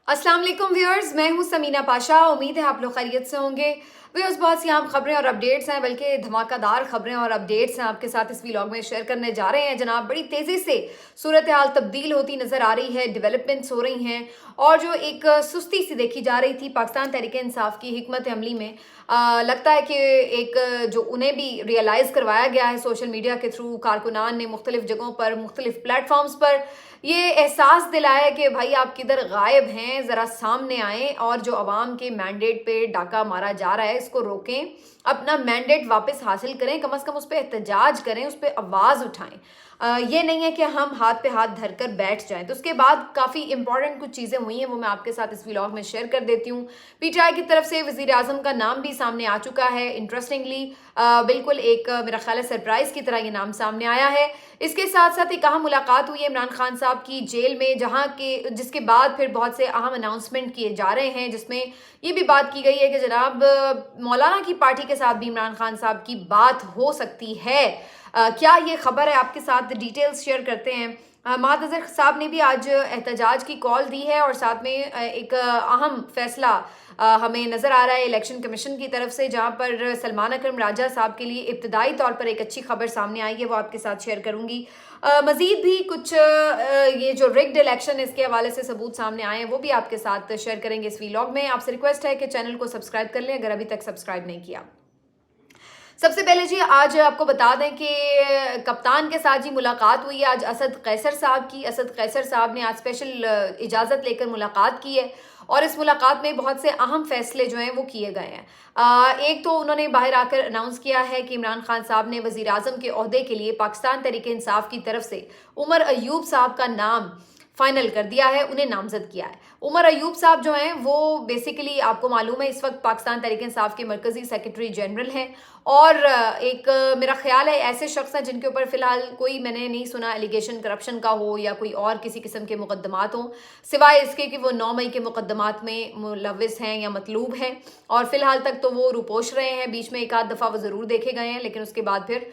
अस्सलाम वालेकुम व्यूअर्स, मैं हूं समीना पाशा। उम्मीद है आप लोग खैरियत से होंगे। व्यूअर्स, बहुत सी आम खबरें और अपडेट्स हैं, बल्कि धमाकेदार खबरें और अपडेट्स हैं आपके साथ इस व्लॉग में शेयर करने जा रहे हैं जनाब। बड़ी तेज़ी से सूरत हाल तब्दील होती नज़र आ रही है, डेवलपमेंट्स हो रही हैं और जो एक सुस्ती सी देखी जा रही थी पाकिस्तान तहरीक इंसाफ की हिकमत अमली में, लगता है कि एक जो उन्हें भी रियलाइज़ करवाया गया है सोशल मीडिया के थ्रू। कारकुनान ने मुख्तलिफ जगहों पर, मुख्तलिफ प्लेटफॉर्म्स पर ये एहसास दिलाया कि भाई आप किधर गायब हैं, ज़रा सामने आएँ और जो अवाम के मैंडेट पे डाका मारा जा रहा है इसको रोकें, अपना मैंडेट वापस हासिल करें, कम से कम उस पर एहतजाज करें, उस पर आवाज़ उठाएं। ये नहीं है कि हम हाथ पे हाथ धरकर बैठ जाएं। तो उसके बाद काफ़ी इंपॉर्टेंट कुछ चीज़ें हुई हैं, वो मैं आपके साथ इस व्लॉग में शेयर कर देती हूँ। पीटीआई की तरफ से वज़ीर आज़म का नाम भी सामने आ चुका है। इंटरेस्टिंगली बिल्कुल एक मेरा ख्याल है सरप्राइज़ की तरह ये नाम सामने आया है। इसके साथ साथ एक अहम मुलाकात हुई है इमरान खान साहब की जेल में, जहाँ के जिसके बाद फिर बहुत से अहम अनाउंसमेंट किए जा रहे हैं, जिसमें ये भी बात की गई है कि जनाब मौलाना की पार्टी के साथ भी इमरान खान साहब की बात हो सकती है। क्या ये खबर है, आपके साथ डिटेल्स शेयर करते हैं। महादज़र साहब ने भी आज एहतजाज की कॉल दी है और साथ में एक अहम फैसला हमें नज़र आ रहा है इलेक्शन कमीशन की तरफ से, जहां पर सलमान अकरम राजा साहब के लिए इब्तदाई तौर पर एक अच्छी खबर सामने आई है, वो आपके साथ शेयर करूंगी। मज़ीद भी कुछ ये जो रिग्ड इलेक्शन इसके हवाले से सबूत सामने आए हैं वो भी आपके साथ शेयर करेंगे इस व्लॉग में। आपसे रिक्वेस्ट है कि चैनल को सब्सक्राइब कर लें अगर अभी तक सब्सक्राइब नहीं किया। सबसे पहले जी आज आपको बता दें कि कप्तान के साथ जी मुलाकात हुई है आज असद कैसर साहब की। असद कैसर साहब ने आज स्पेशल इजाज़त लेकर मुलाकात की है और इस मुलाकात में बहुत से अहम फैसले जो हैं वो किए गए हैं। एक तो उन्होंने बाहर आकर अनाउंस किया है कि इमरान खान साहब ने वज़ीर आज़म के ओहदे के लिए पाकिस्तान तहरीक इंसाफ की तरफ से उमर अयूब साहब का नाम फाइनल कर दिया है, उन्हें नामजद किया है। उमर अयूब साहब जो हैं वो बेसिकली आपको मालूम है इस वक्त पाकिस्तान तहरीक इंसाफ के मरकज़ी सेक्रेटरी जनरल हैं और एक मेरा ख्याल है ऐसे शख्स हैं जिनके ऊपर फ़िलहाल कोई मैंने नहीं सुना एलिगेशन करप्शन का हो या कोई और किसी किस्म के मुकदमात हों, सिवाय इसके कि वो 9 मई के मुकदमात में मुलविस हैं या मतलूब हैं और फ़िलहाल तक तो वो रुपोश रहे हैं। बीच में एक आध दफ़ा वो ज़रूर देखे गए हैं लेकिन उसके बाद फिर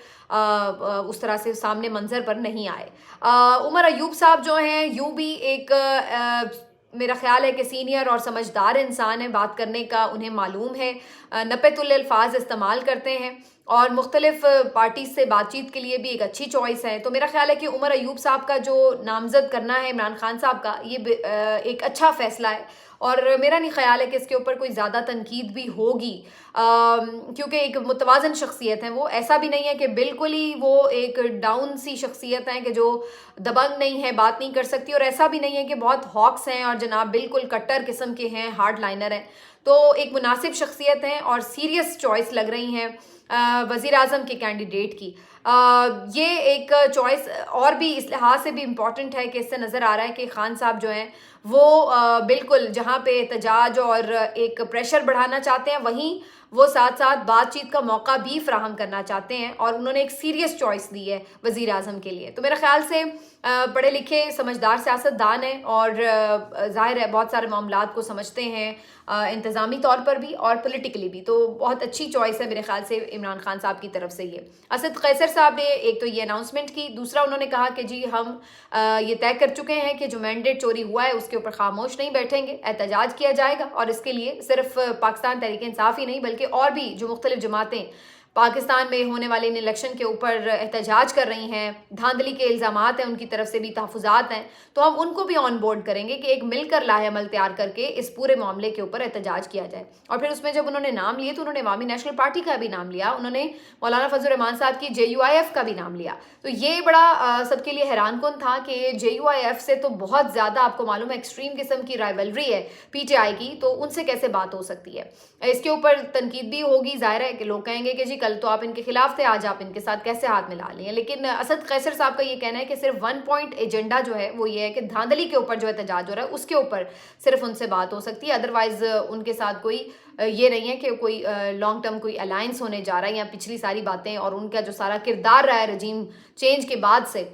उस तरह से सामने मंजर पर नहीं आए। उमर अयूब साहब जो हैं यूँ भी एक मेरा ख्याल है कि सीनियर और समझदार इंसान है, बात करने का उन्हें मालूम है, नपतुल अल्फाज इस्तेमाल करते हैं और मुख्तलिफ पार्टी से बातचीत के लिए भी एक अच्छी चॉइस है। तो मेरा ख्याल है कि उमर अयूब साहब का जो नामजद करना है इमरान खान साहब का, ये एक अच्छा फ़ैसला है और मेरा नहीं ख्याल है कि इसके ऊपर कोई ज़्यादा तनकीद भी होगी, क्योंकि एक मुतवाज़न शख्सियत है वो। ऐसा भी नहीं है कि बिल्कुल ही वो एक डाउन सी शख्सियत है कि जो दबंग नहीं है, बात नहीं कर सकती, और ऐसा भी नहीं है कि बहुत हॉक्स हैं और जनाब बिल्कुल कट्टर किस्म के हैं, हार्ड लाइनर हैं। तो एक मुनासिब शख्सियत हैं और सीरियस चॉइस लग रही हैं वज़ीर आज़म के कैंडिडेट की। ये एक चॉइस और भी इस लिहाज से भी इम्पॉर्टेंट है कि इससे नज़र आ रहा है कि खान साहब जो हैं वो बिल्कुल जहाँ पे एहतजाज और एक प्रेशर बढ़ाना चाहते हैं, वहीं वो साथ साथ बातचीत का मौका भी फ्राहम करना चाहते हैं और उन्होंने एक सीरियस चॉइस दी है वज़ीर आज़म के लिए। तो मेरे ख्याल से पढ़े लिखे समझदार सियासतदान हैं और ज़ाहिर है बहुत सारे मामलात को समझते हैं इंतज़ामी तौर पर भी और पॉलिटिकली भी। तो बहुत अच्छी चॉइस है मेरे ख्याल से इमरान खान साहब की तरफ से ये। असद कैसर साहब ने एक तो ये अनाउंसमेंट की, दूसरा उन्होंने कहा कि जी हम ये तय कर चुके हैं कि जो मैंडेट चोरी हुआ है उसके ऊपर खामोश नहीं बैठेंगे, एहतजाज किया जाएगा और इसके लिए सिर्फ पाकिस्तान तहरीक इंसाफ ही नहीं बल्कि और भी जो मुख्तलिफ जमातें पाकिस्तान में होने वाले इन इलेक्शन के ऊपर एहतजाज कर रही हैं, धांधली के इल्ज़ामात हैं उनकी तरफ से भी, तहफ़्फ़ुज़ात हैं, तो हम उनको भी ऑन बोर्ड करेंगे कि एक मिलकर लाहेअमल तैयार करके इस पूरे मामले के ऊपर एहतजाज किया जाए। और फिर उसमें जब उन्होंने नाम लिए तो उन्होंने अवामी नेशनल पार्टी का भी नाम लिया, उन्होंने मौलाना फजल रहमान साहब की JUIF का भी नाम लिया। तो ये बड़ा सबके लिए हैरान कुन था कि JUIF से तो बहुत ज़्यादा आपको मालूम है एक्सट्रीम किस्म की राइवलरी है PTI की, तो उनसे कैसे बात हो सकती है। इसके ऊपर तनकीद भी होगी, ज़ाहिर है कि लोग कहेंगे कि जी कल तो आप इनके खिलाफ थे, आज आप इनके साथ कैसे हाथ मिला लिए। लेकिन असद कैसर साहब का ये कहना है कि सिर्फ 1 पॉइंट एजेंडा जो है वो ये है कि धांधली के ऊपर जो एहतजाज हो रहा है उसके ऊपर सिर्फ उनसे बात हो सकती है, अदरवाइज उनके साथ कोई ये नहीं है कि कोई लॉन्ग टर्म कोई अलायंस होने जा रहा है या पिछली सारी बातें और उनका जो सारा किरदार रहा है रजीम चेंज के बाद से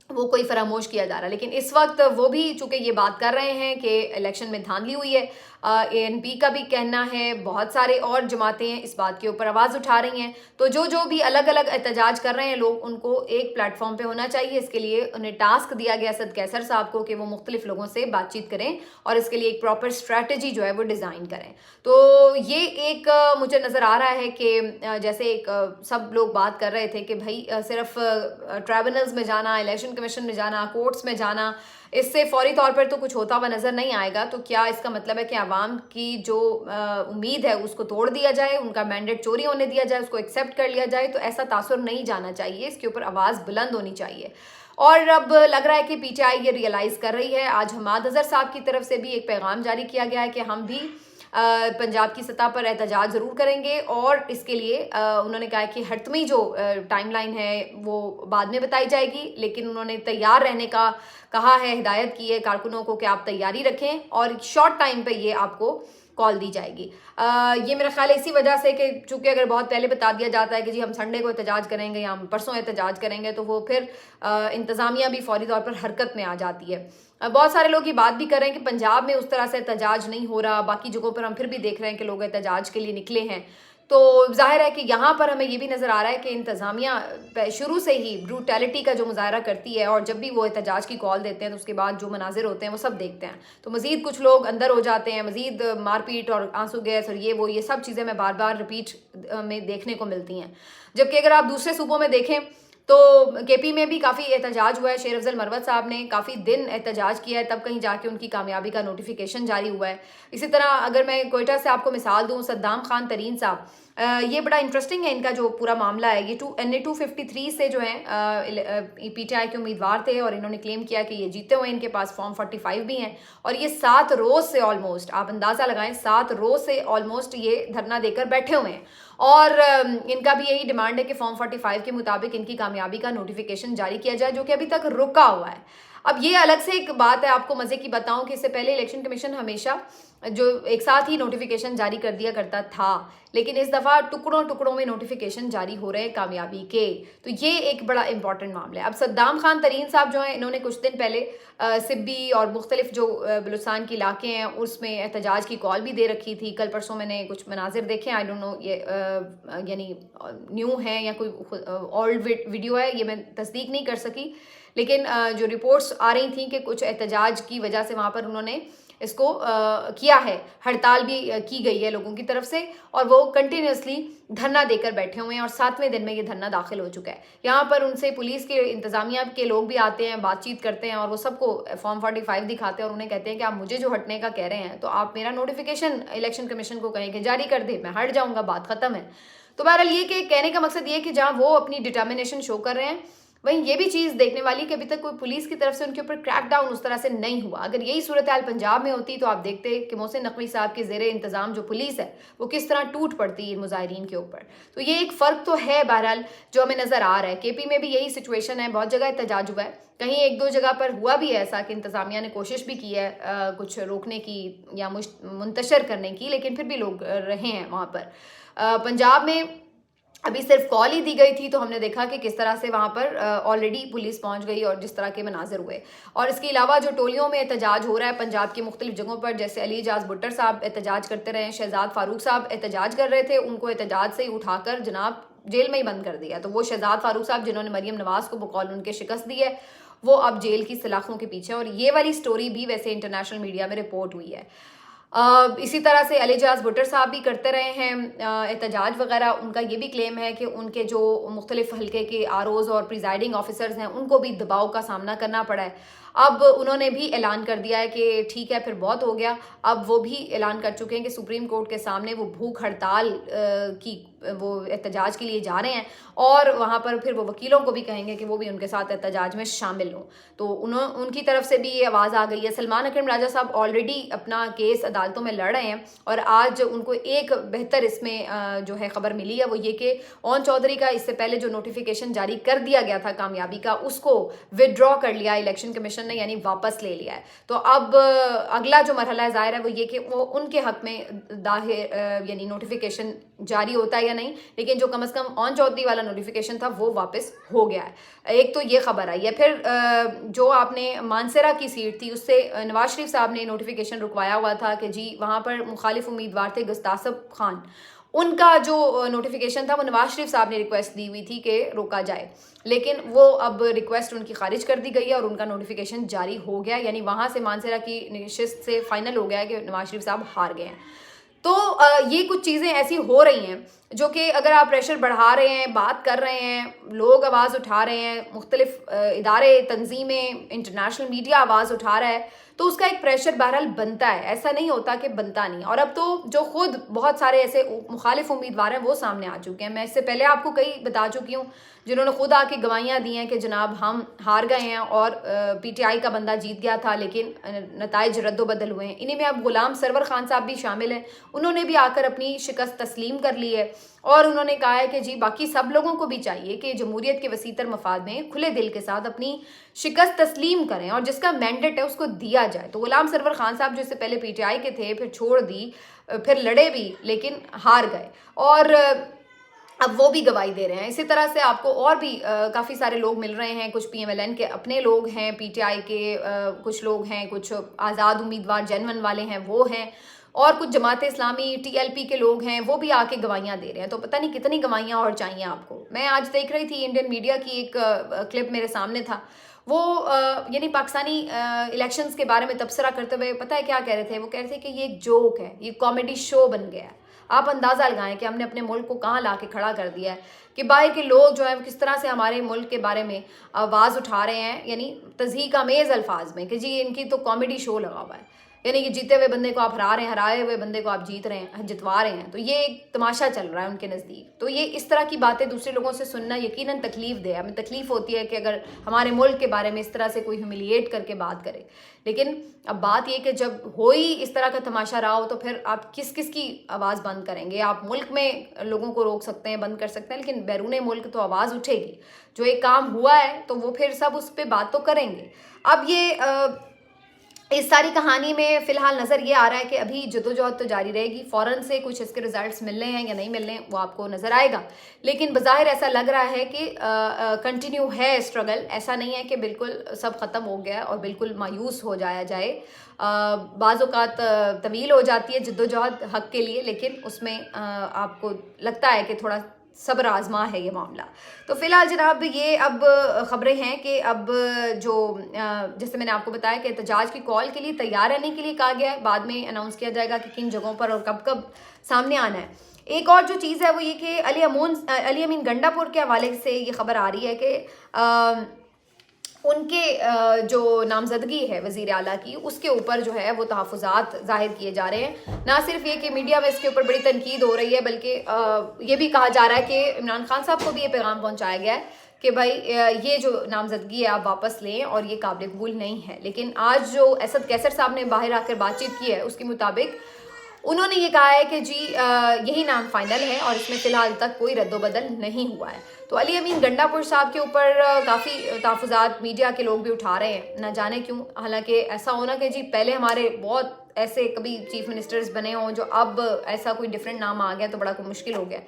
वो कोई फरामोश किया जा रहा है। लेकिन इस वक्त वो भी चूँकि ये बात कर रहे हैं कि इलेक्शन में धांधली हुई है, ANP का भी कहना है, बहुत सारे और जमातें इस बात के ऊपर आवाज़ उठा रही हैं। तो जो भी अलग अलग एहतजाज कर रहे हैं लोग, उनको एक प्लेटफॉर्म पे होना चाहिए। इसके लिए उन्हें टास्क दिया गया असद कैसर साहब को कि वो मुख्तलिफ लोगों से बातचीत करें और इसके लिए एक प्रॉपर स्ट्रैटेजी जो है वो डिज़ाइन करें। तो ये एक मुझे नज़र आ रहा है कि जैसे एक सब लोग बात कर रहे थे कि भाई सिर्फ ट्राइब्यूनल्स में जाना, इलेक्शन कमीशन में जाना, कोर्ट्स में जाना, इससे फौरी तौर पर तो कुछ होता हुआ नज़र नहीं आएगा। तो क्या इसका मतलब है कि आवाम की जो उम्मीद है उसको तोड़ दिया जाए, उनका मैंडेट चोरी होने दिया जाए, उसको एक्सेप्ट कर लिया जाए? तो ऐसा तासुर नहीं जाना चाहिए, इसके ऊपर आवाज़ बुलंद होनी चाहिए। और अब लग रहा है कि PTI ये रियलाइज़ कर रही है। आज हमाद अज़हर साहब की तरफ से भी एक पैगाम जारी किया गया है कि हम भी पंजाब की सतह पर एहतजाज ज़रूर करेंगे, और इसके लिए उन्होंने कहा है कि हतमी जो टाइमलाइन है वो बाद में बताई जाएगी, लेकिन उन्होंने तैयार रहने का कहा है, हिदायत की है कारकुनों को कि आप तैयारी रखें और शॉर्ट टाइम पे ये आपको कॉल दी जाएगी। ये मेरा ख्याल है इसी वजह से कि चूँकि अगर बहुत पहले बता दिया जाता है कि जी हम संडे को एहतजाज करेंगे या हम परसों एहतजाज करेंगे, तो वो फिर इंतज़ामिया भी फौरी तौर पर हरकत में आ जाती है। बहुत सारे लोग ये बात भी कर रहे हैं कि पंजाब में उस तरह से एहतजाज नहीं हो रहा, बाकी जगहों पर हम फिर भी देख रहे हैं कि लोग एहतजाज के लिए निकले हैं। तो ज़ाहिर है कि यहाँ पर हमें ये भी नज़र आ रहा है कि इंतज़ामिया शुरू से ही ब्रूटैलिटी का जो मुज़ाहरा करती है, और जब भी वो एहतजाज की कॉल देते हैं तो उसके बाद जो मनाजिर होते हैं वो सब देखते हैं। तो मज़ीद कुछ लोग अंदर हो जाते हैं, मज़ीद मारपीट और आंसू गैस और ये सब चीज़ें हमें बार बार रिपीट में देखने को मिलती हैं। जबकि अगर आप दूसरे सूबों में देखें तो KP में भी काफ़ी एहतजाज हुआ है। शेर अफजल मरवत साहब ने काफ़ी दिन एहतजाज किया है, तब कहीं जाके उनकी कामयाबी का नोटिफिकेशन जारी हुआ है। इसी तरह अगर मैं कोयटा से आपको मिसाल दूँ, सद्दाम खान तरीन साहब, ये बड़ा इंटरेस्टिंग है इनका जो पूरा मामला है। ये NA 253 से जो है PTI के उम्मीदवार थे और इन्होंने क्लेम किया कि ये जीते हुए, इनके पास फॉर्म 45 भी हैं, और ये 7 रोज़ से ऑलमोस्ट, आप अंदाज़ा लगाएं, 7 रोज़ से ऑलमोस्ट ये धरना देकर बैठे हुए हैं। और इनका भी यही डिमांड है कि फॉर्म 45 के मुताबिक इनकी कामयाबी का नोटिफिकेशन जारी किया जाए, जो कि अभी तक रुका हुआ है। अब ये अलग से एक बात है, आपको मज़े की बताऊं कि इससे पहले इलेक्शन कमीशन हमेशा जो एक साथ ही नोटिफिकेशन जारी कर दिया करता था, लेकिन इस दफ़ा टुकड़ों टुकड़ों में नोटिफिकेशन जारी हो रहे हैं कामयाबी के। तो ये एक बड़ा इंपॉर्टेंट मामला है। अब सद्दाम खान तरीन साहब जो हैं, इन्होंने कुछ दिन पहले सिब्बी और मुख्तलिफ जो बलूचिस्तान के इलाके हैं उसमें एहतजाज की कॉल भी दे रखी थी। कल परसों मैंने कुछ मनाजिर देखे, आई डोंट नो ये यानी न्यू है या कोई ओल्ड वीडियो है, ये मैं तस्दीक नहीं कर सकी, लेकिन जो रिपोर्ट्स आ रही थी कि कुछ एहतजाज की वजह से वहाँ पर उन्होंने इसको किया है, हड़ताल भी की गई है लोगों की तरफ से, और वो कंटिन्यूसली धरना देकर बैठे हुए हैं और 7वें दिन में ये धरना दाखिल हो चुका है। यहाँ पर उनसे पुलिस के इंतज़ामिया के लोग भी आते हैं, बातचीत करते हैं, और वो सबको फॉर्म 45 दिखाते हैं और उन्हें कहते हैं कि आप मुझे जो हटने का कह रहे हैं तो आप मेरा नोटिफिकेशन इलेक्शन कमीशन को कहें कि जारी कर दे, मैं हट जाऊँगा, बात ख़त्म है। तो बहरहाल ये कि कहने का मकसद ये कि जहाँ वो अपनी डिटर्मिनेशन शो कर रहे हैं, वहीं ये भी चीज़ देखने वाली कि अभी तक कोई पुलिस की तरफ से उनके ऊपर क्रैक डाउन उस तरह से नहीं हुआ। अगर यही सूरत हाल पंजाब में होती तो आप देखते कि मोहसिन नकवी साहब के ज़ेरे इंतज़ाम जो पुलिस है वो किस तरह टूट पड़ती है मुजाहिरीन के ऊपर। तो ये एक फ़र्क तो है बहरहाल जो हमें नज़र आ रहा है। KP में भी यही सिचुएशन है, बहुत जगह एहतजाज हुआ है, कहीं एक दो जगह पर हुआ भी है ऐसा कि इंतज़ामिया ने कोशिश भी की है कुछ रोकने की या मुंतशर करने की, लेकिन फिर भी लोग रहे हैं वहाँ पर। पंजाब में अभी सिर्फ कॉल ही दी गई थी, तो हमने देखा कि किस तरह से वहाँ पर ऑलरेडी पुलिस पहुँच गई और जिस तरह के मनाजिर हुए। और इसके अलावा जो टोलियों में एहतजाज हो रहा है पंजाब की मुख्तलिफ जगहों पर, जैसे अली एजाज भुट्टर साहब एहतजाज करते रहे, शहजाद फारूक साहब एहतजाज कर रहे थे, उनको एहतजाज से ही उठाकर जनाब जेल में ही बंद कर दिया। तो वो शहजाद फारूक साहब जिन्होंने मरीम नवाज़ को बकौल उनके शिकस्त दी है, वो अब जेल की सलाखों के पीछे। और ये वाली स्टोरी भी वैसे इंटरनेशनल मीडिया में रिपोर्ट हुई है। इसी तरह से अली एजाज भुट्टर साहब भी करते रहे हैं एहतजाज वगैरह। उनका ये भी क्लेम है कि उनके जो मुख्तलिफ हल्के के ROs और प्रिजाइडिंग ऑफिसर्स हैं उनको भी दबाव का सामना करना पड़ा है। अब उन्होंने भी ऐलान कर दिया है कि ठीक है फिर बहुत हो गया। अब वो भी ऐलान कर चुके हैं कि सुप्रीम कोर्ट के सामने वो भूख हड़ताल की वो एहतजाज के लिए जा रहे हैं, और वहाँ पर फिर वो वकीलों को भी कहेंगे कि वो भी उनके साथ एहतजाज में शामिल हों। तो उनकी तरफ से भी ये आवाज़ आ गई है। सलमान अकरम राजा साहब ऑलरेडी अपना केस अदालतों में लड़ रहे हैं, और आज उनको एक बेहतर इसमें जो है खबर मिली है, वो ये कि ओन चौधरी का इससे पहले जो नोटिफिकेशन जारी कर दिया गया था कामयाबी का, उसको विदड्रॉ कर लिया इलेक्शन कमीशन ने, यानी वापस ले लिया है। तो अब अगला जो मरहला ज़ाहिर है वो ये कि वो उनके हक में यानी नोटिफिकेशन जारी होता है या नहीं, लेकिन जो कम अज़ कम ऑन चौधरी वाला नोटिफिकेशन था वो वापस हो गया है। एक तो ये खबर आई है। फिर जो आपने मानसरा की सीट थी उससे नवाज शरीफ साहब ने नोटिफिकेशन रुकवाया हुआ था कि जी वहाँ पर मुखालिफ उम्मीदवार थे गुस्तासब खान, उनका जो नोटिफिकेशन था वो नवाज शरीफ साहब ने रिक्वेस्ट दी हुई थी कि रोका जाए, लेकिन वो अब रिक्वेस्ट उनकी खारिज कर दी गई है और उनका नोटिफिकेशन जारी हो गया, यानी वहाँ से मानसरा की नशिस्त से फाइनल हो गया है कि नवाज शरीफ साहब हार गए हैं। तो ये कुछ चीज़ें ऐसी हो रही हैं जो कि अगर आप प्रेशर बढ़ा रहे हैं, बात कर रहे हैं, लोग आवाज़ उठा रहे हैं, मुख्तलिफ इदारे, तंजीमें, इंटरनेशनल मीडिया आवाज़ उठा रहा है, तो उसका एक प्रेशर बहरहाल बनता है, ऐसा नहीं होता कि बनता नहीं। और अब तो जो खुद बहुत सारे ऐसे मुखालिफ उम्मीदवार हैं वो सामने आ चुके हैं। मैं इससे पहले आपको कई बता चुकी हूँ जिन्होंने खुद आके गवाहियाँ दी हैं कि जनाब हम हार गए हैं और PTI का बंदा जीत गया था, लेकिन नताइज रद्दोबदल हुए हैं। इन्हीं में अब गुलाम सरवर खान साहब भी शामिल हैं, उन्होंने भी आकर अपनी शिकस्त तस्लीम कर ली है और उन्होंने कहा है कि जी बाकी सब लोगों को भी चाहिए कि जमहूरियत के वसीतर मफाद में खुले दिल के साथ अपनी शिकस्त तस्लीम करें और जिसका मैंडेट है उसको दिया जाए। तो गुलाम सरवर खान साहब जो इससे पहले PTI के थे, फिर छोड़ दी, फिर लड़े भी लेकिन हार गए और अब वो भी गवाही दे रहे हैं। इसी तरह से आपको और भी काफ़ी सारे लोग मिल रहे हैं, कुछ PMLN के अपने लोग हैं, PTI के कुछ लोग हैं, कुछ आज़ाद उम्मीदवार जेन्युइन वाले हैं वो हैं, और कुछ जमात इस्लामी TLP के लोग हैं वो भी आके गवाहियाँ दे रहे हैं। तो पता नहीं कितनी गवाहियाँ और चाहिए आपको। मैं आज देख रही थी इंडियन मीडिया की एक क्लिप मेरे सामने था, वो यानी पाकिस्तानी इलेक्शंस के बारे में तबसरा करते हुए पता है क्या कह रहे थे? वो कह रहे थे कि ये एक जोक है, ये कॉमेडी शो बन गया है। आप अंदाज़ा लगाएं कि हमने अपने मुल्क को कहाँ ला के खड़ा कर दिया है, कि बाहर के लोग जो है किस तरह से हमारे मुल्क के बारे में आवाज़ उठा रहे हैं, यानी तज़हीक आमेज़ अल्फाज में कि जी इनकी तो कॉमेडी शो लगा हुआ है, यानी कि जीते हुए बंदे को आप हरा रहे हैं, हराए हुए बंदे को आप जीत रहे हैं, जितवा रहे हैं। तो ये एक तमाशा चल रहा है उनके नज़दीक। तो ये इस तरह की बातें दूसरे लोगों से सुनना यकीनन तकलीफ दे। हमें तकलीफ होती है कि अगर हमारे मुल्क के बारे में इस तरह से कोई ह्यूमिलिएट करके बात करे, लेकिन अब बात ये कि जब हो ही इस तरह का तमाशा रहा हो तो फिर आप किस किस की आवाज़ बंद करेंगे? आप मुल्क में लोगों को रोक सकते हैं, बंद कर सकते हैं, लेकिन बैरून मुल्क तो आवाज़ उठेगी। जो एक काम हुआ है तो वो फिर सब उस पर बात तो करेंगे। अब ये इस सारी कहानी में फ़िलहाल नज़र ये आ रहा है कि अभी जद्दोजहद तो जारी रहेगी, फ़ौरन से कुछ इसके रिज़ल्ट्स मिलने हैं या नहीं मिलने वो आपको नज़र आएगा, लेकिन बज़ाहिर ऐसा लग रहा है कि कंटिन्यू है स्ट्रगल। ऐसा नहीं है कि बिल्कुल सब ख़त्म हो गया और बिल्कुल मायूस हो जाया जाए। बाज़ औक़ात तवील हो जाती है जद्दोजहद हक़ के लिए, लेकिन उसमें आपको लगता है कि थोड़ा सब्र आज़मा है ये मामला। तो फ़िलहाल जनाब ये अब ख़बरें हैं कि अब जो जैसे मैंने आपको बताया कि एहतजाज की कॉल के लिए तैयार रहने के लिए कहा गया है, बाद में अनाउंस किया जाएगा कि किन जगहों पर और कब कब सामने आना है। एक और जो चीज़ है वो ये कि अली अमीन गंडापुर के हवाले से ये खबर आ रही है कि उनके जो नामजदगी है वज़ीर आला की, उसके ऊपर जो है वो तहफ़्फ़ुज़ात ज़ाहिर किए जा रहे हैं। ना सिर्फ ये कि मीडिया में इसके ऊपर बड़ी तनकीद हो रही है, बल्कि ये भी कहा जा रहा है कि इमरान खान साहब को भी ये पैगाम पहुंचाया गया है कि भाई ये जो नामजदगी है आप वापस लें और ये काबिल कबूल नहीं है। लेकिन आज जो असद कैसर साहब ने बाहर आकर बातचीत की है उसके मुताबिक उन्होंने ये कहा है कि जी यही नाम फाइनल है और इसमें फ़िलहाल तक कोई रद्दोबदल नहीं हुआ है। तो अली अमीन गंडापुर साहब के ऊपर काफ़ी तहफ़्फ़ुज़ात मीडिया के लोग भी उठा रहे हैं, ना जाने क्यों। हालांकि ऐसा होना कि जी पहले हमारे बहुत ऐसे कभी चीफ मिनिस्टर्स बने हों जो अब ऐसा कोई डिफरेंट नाम आ गया तो बड़ा कोई मुश्किल हो गया।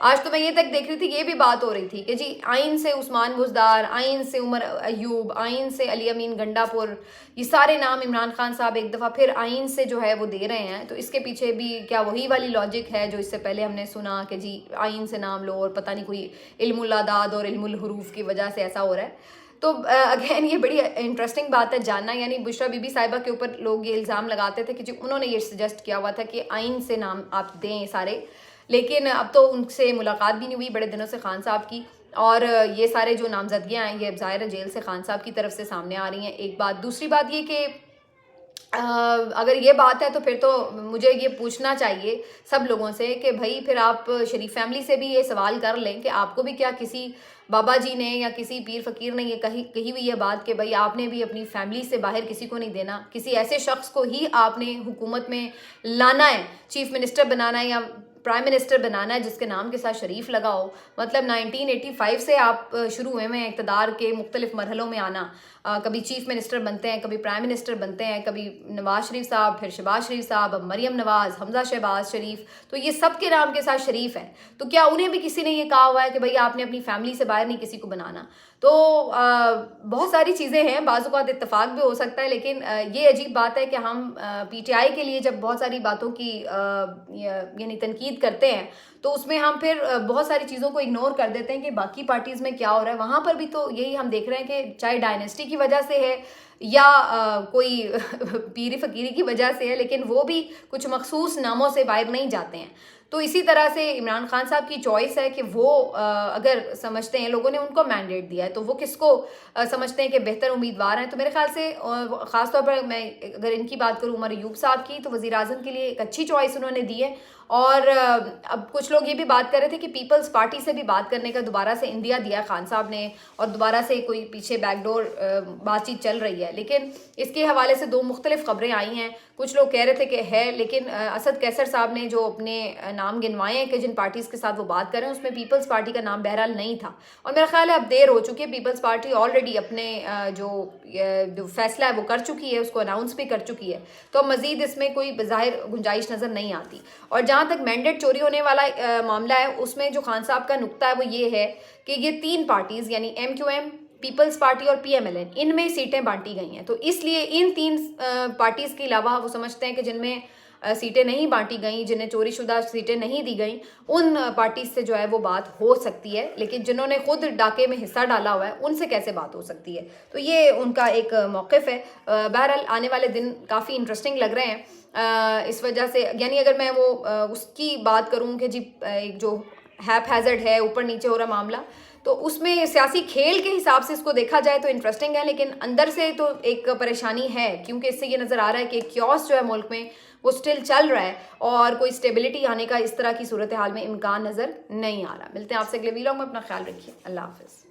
आज तो मैं ये तक देख रही थी, ये भी बात हो रही थी कि जी आइन से उस्मान बुज़दार, आइन से उमर अयूब, आइन से अली अमीन गंडापुर, ये सारे नाम इमरान खान साहब एक दफ़ा फिर आइन से जो है वो दे रहे हैं। तो इसके पीछे भी क्या वही वाली लॉजिक है जो इससे पहले हमने सुना कि जी आइन से नाम लो और पता नहीं कोई इल्मुल आदाद और इल्मुल हुरूफ की वजह से ऐसा हो रहा है। तो अगेन ये बड़ी इंटरेस्टिंग बात है जानना, यानी बुशरा बीबी साहिबा के ऊपर लोग ये इल्ज़ाम लगाते थे कि जी उन्होंने ये सजेस्ट किया हुआ था कि आइन से नाम आप दें सारे, लेकिन अब तो उनसे मुलाकात भी नहीं हुई बड़े दिनों से खान साहब की, और ये सारे जो नामजदगियाँ हैं ये ज़ाहिर जेल से खान साहब की तरफ से सामने आ रही हैं। एक बात, दूसरी बात ये कि अगर ये बात है तो फिर तो मुझे ये पूछना चाहिए सब लोगों से कि भाई फिर आप शरीफ फैमिली से भी ये सवाल कर लें कि आपको भी क्या किसी बाबा जी ने या किसी पीर फ़कीर ने ये कही हुई है बात कि भाई आपने भी अपनी फैमिली से बाहर किसी को नहीं देना, किसी ऐसे शख्स को ही आपने हुकूमत में लाना है, चीफ मिनिस्टर बनाना है या प्राइम मिनिस्टर बनाना है जिसके नाम के साथ शरीफ लगा हो। मतलब 1985 से आप शुरू हुए हैं इक़्तिदार के मुख्तलिफ मरहलों में आना, कभी चीफ मिनिस्टर बनते हैं, कभी प्राइम मिनिस्टर बनते हैं, कभी नवाज शरीफ साहब, फिर शहबाज शरीफ साहब, अब मरियम नवाज, हमजा शहबाज शरीफ, तो ये सब के नाम के साथ शरीफ है। तो क्या उन्हें भी किसी ने ये कहा हुआ है कि भाई आपने अपनी फैमिली से बाहर नहीं किसी को बनाना? तो बहुत सारी चीज़ें हैं, बाज़ औक़ात इत्तेफाक भी हो सकता है, लेकिन ये अजीब बात है कि हम पीटीआई के लिए जब बहुत सारी बातों की यानी तनकीद करते हैं तो उसमें हम फिर बहुत सारी चीज़ों को इग्नोर कर देते हैं कि बाकी पार्टीज़ में क्या हो रहा है। वहाँ पर भी तो यही हम देख रहे हैं कि चाहे डायनेस्टी की वजह से है या कोई पीरी फ़कीरी की वजह से है, लेकिन वो भी कुछ मखसूस नामों से बाहर नहीं जाते हैं। तो इसी तरह से इमरान खान साहब की चॉइस है कि वो अगर समझते हैं, लोगों ने उनको मैंडेट दिया है, तो वो किसको समझते हैं कि बेहतर उम्मीदवार हैं। तो मेरे ख्याल से ख़ास तौर पर मैं अगर इनकी बात करूँ उमर अयूब साहब की, तो वज़ीर आज़म के लिए एक अच्छी चॉइस उन्होंने दी है। और अब कुछ लोग ये भी बात कर रहे थे कि पीपल्स पार्टी से भी बात करने का दोबारा से इंडिया दिया खान साहब ने, और दोबारा से कोई पीछे बैकडोर बातचीत चल रही है। लेकिन इसके हवाले से दो मुख्तलिफ खबरें आई हैं। कुछ लोग कह रहे थे कि है, लेकिन असद कैसर साहब ने जो अपने नाम गिनवाए हैं कि जिन पार्टीज़ के साथ वो बात कर रहे हैं, उसमें पीपल्स पार्टी का नाम बहरहाल नहीं था। और मेरा ख्याल है अब देर हो चुकी है, पीपल्स पार्टी ऑलरेडी अपने जो फैसला है वो कर चुकी है, उसको अनाउंस भी कर चुकी है। तो मज़ीद इसमें कोई बज़ाहिर गुंजाइश नज़र नहीं आती। और जहाँ तक मैंडेट चोरी होने वाला मामला है, उसमें जो खान साहब का नुक्ता है वो ये है कि ये तीन पार्टीज़ यानी MQM, पीपल्स पार्टी और PMLN, इनमें सीटें बांटी गई हैं। तो इसलिए इन तीन पार्टीज़ के अलावा वो समझते हैं कि जिनमें सीटें नहीं बांटी गई, जिन्हें चोरी शुदा सीटें नहीं दी गई, उन पार्टीज से जो है वो बात हो सकती है। लेकिन जिन्होंने खुद डाके में हिस्सा डाला हुआ है, उनसे कैसे बात हो सकती है? तो ये उनका एक मौक़िफ़ है। बहरहाल आने वाले दिन काफ़ी इंटरेस्टिंग लग रहे हैं इस वजह से। यानी अगर मैं वो उसकी बात करूँ कि जी एक जो हैज़र्ड है, ऊपर नीचे हो रहा मामला, तो उसमें सियासी खेल के हिसाब से इसको देखा जाए तो इंटरेस्टिंग है, लेकिन अंदर से तो एक परेशानी है, क्योंकि इससे ये नज़र आ रहा है कि क्योस जो है मुल्क में वो स्टिल चल रहा है और कोई स्टेबिलिटी आने का इस तरह की सूरत हाल में इम्कान नज़र नहीं आ रहा। मिलते हैं आपसे अगले वीडियो में, अपना ख्याल रखिए, अल्लाह हाफ़िज़।